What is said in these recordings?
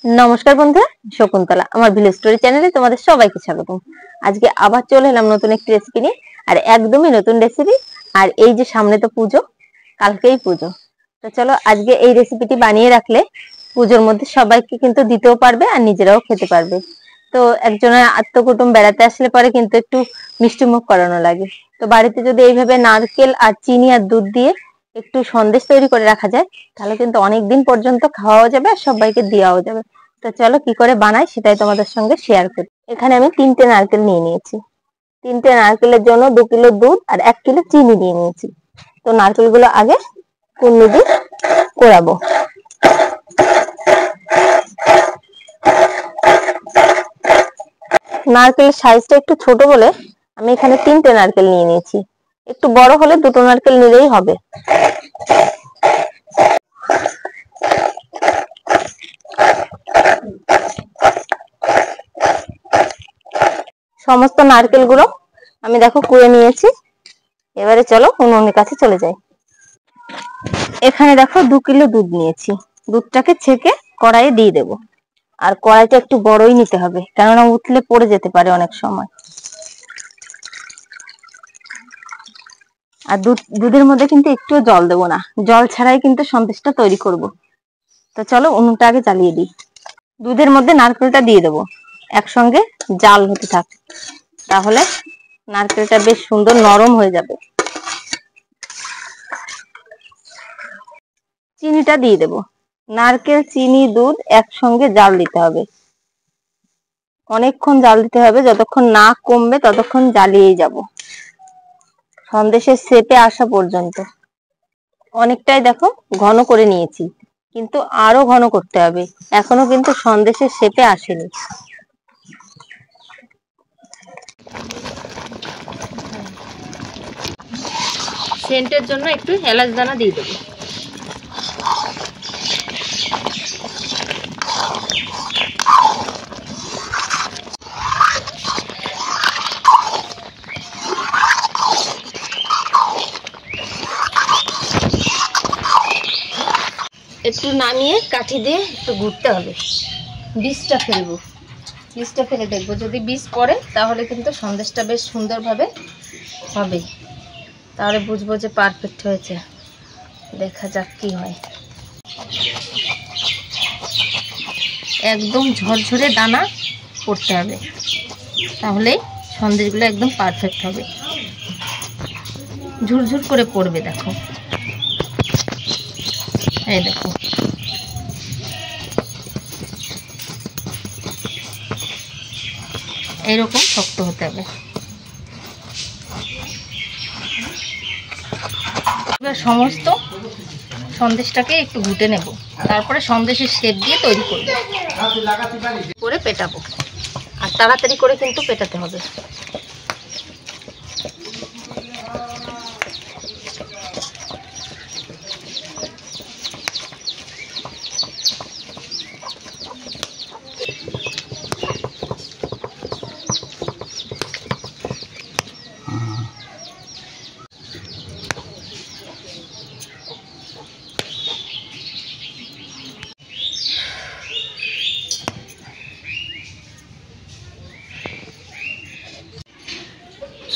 নমস্কার বন্ধুরা, শকুন্তলা আমার ভিলেজ স্টোরি চ্যানেলে তোমাদের সবাইকে স্বাগতম। আজকে আবার চলে এলাম নতুন একটি রেসিপি নিয়ে, আর একদমই নতুন রেসিপি। আর এই যে সামনে তো পুজো, কালকেই পুজো। তো চলো আজকে এই রেসিপিটি বানিয়ে রাখলে পুজোর মধ্যে সবাইকে কিন্তু দিতেও পারবে আর নিজেরাও খেতে পারবে। তো একজনের আত্মকুটুম বেড়াতে আসলে পরে কিন্তু একটু মিষ্টি মুখ করানো লাগে। তো বাড়িতে যদি এইভাবে নারকেল আর চিনি আর দুধ দিয়ে একটু সন্দেশ তৈরি করে রাখা যায়, তাহলে কিন্তু অনেকদিন পর্যন্ত খাওয়াও যাবে আর সবাইকে দেওয়াও যাবে। তো চলো কি করে বানাই সেটাই তোমাদের সঙ্গে শেয়ার করি। এখানে আমি 3টে নারকেল নিয়ে নিয়েছি। 3টে নারকেলের জন্য 2 কিলো দুধ আর 1 কিলো চিনি দিয়ে নিয়েছি। তো নারকেলগুলো আগে কুন্নি দিয়ে কোড়াবো। নারকেলের সাইজটা একটু ছোট বলে আমি এখানে 3টে নারকেল নিয়ে নিয়েছি। একটু বড় হলে 2টো নারকেল নিলেই হবে। সমস্ত নারকেলগুলো আমি দেখো কুড়ে নিয়েছি। এবারে চলো উনুনের কাছে চলে যাই। এখানে দেখো 2 কিলো দুধ নিয়েছি। দুধটাকে ছেঁকে কড়াইয়ে দিয়ে দেব। আর কড়াইটা একটু বড়ই নিতে হবে, কেননা উঠলে পড়ে যেতে পারে অনেক সময়। আর দুধের মধ্যে কিন্তু একটুও জল দেবো না, জল ছাড়াই কিন্তু সন্দেশটা তৈরি করব। তো চলো উনুনটা আগে জ্বালিয়ে দিই। দুধের মধ্যে নারকেলটা দিয়ে দেবো, একসঙ্গে জাল হতে থাক, তাহলে নারকেলটা বেশ সুন্দর নরম হয়ে যাবে। চিনিটা দিয়ে দেব। নারকেল, চিনি, দুধ একসঙ্গে জাল দিতে হবে। অনেকক্ষণ জাল দিতে হবে, যতক্ষণ না কমবে ততক্ষণ জ্বালিয়েই যাব, সন্দেশের শেপে আসা পর্যন্ত। অনেকটাই দেখো ঘন করে নিয়েছি, কিন্তু আরো ঘন করতে হবে, এখনো কিন্তু সন্দেশের শেপে আসেনি। সেন্টের জন্য একটু এলাচ দানা দিয়ে দেবো। একটু নামিয়ে কাঠি দিয়ে একটু ঘুরতে হবে, বীজটা ফেলবো। বীজটা ফেলে দেখবো, যদি বীজ পড়ে তাহলে কিন্তু সন্দেশটা বেশ সুন্দরভাবে হবে, তাহলে বুঝবো যে পারফেক্ট হয়েছে। দেখা যাক কি হয়। একদম ঝরঝরে দানা পড়তে হবে, তাহলে সন্দেশগুলো একদম পারফেক্ট হবে। ঝুরঝুর করে পড়বে, দেখো এই দেখো। এইরকম শক্ত হতে হবে। এবার সমস্ত সন্দেশটাকে একটু ঘুটে নেব, তারপরে সন্দেশের শেপ দিয়ে তৈরি করব, করে পেটাবো। আর তাড়াতাড়ি করে কিন্তু পেটাতে হবে।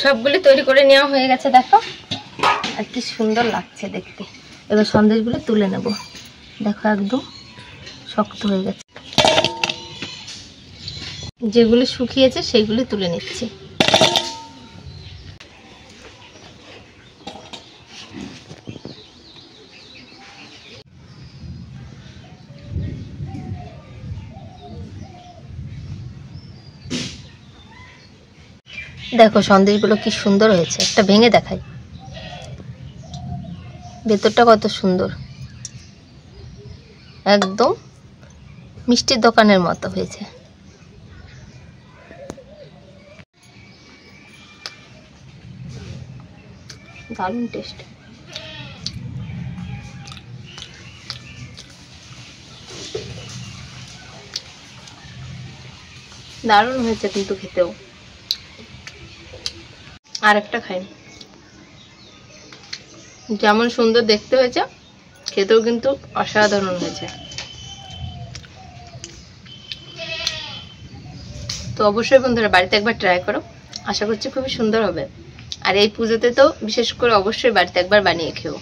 সবগুলো তৈরি করে নেওয়া হয়ে গেছে, দেখো আর কি সুন্দর লাগছে দেখতে। এবার সন্দেশগুলো তুলে নেব। দেখো একদম শক্ত হয়ে গেছে। যেগুলো শুকিয়েছে সেইগুলো তুলে নিচ্ছি। দেখো সন্দেশগুলো কি সুন্দর হয়েছে, একটা ভেঙে দেখাই। ভেতরটা কত সুন্দর, একদম মিষ্টির দোকানের মতো হয়েছে। দারুণ টেস্ট। দারুণ হয়েছে কিন্তু খেতেও। আর একটা খাই। যেমন সুন্দর দেখতে হয়েছে, খেতেও কিন্তু অসাধারণ হয়েছে। তো অবশ্যই বন্ধুরা বাড়িতে একবার ট্রাই করো, আশা করছি খুবই সুন্দর হবে। আর এই পুজোতে তো বিশেষ করে অবশ্যই বাড়িতে একবার বানিয়ে খেও।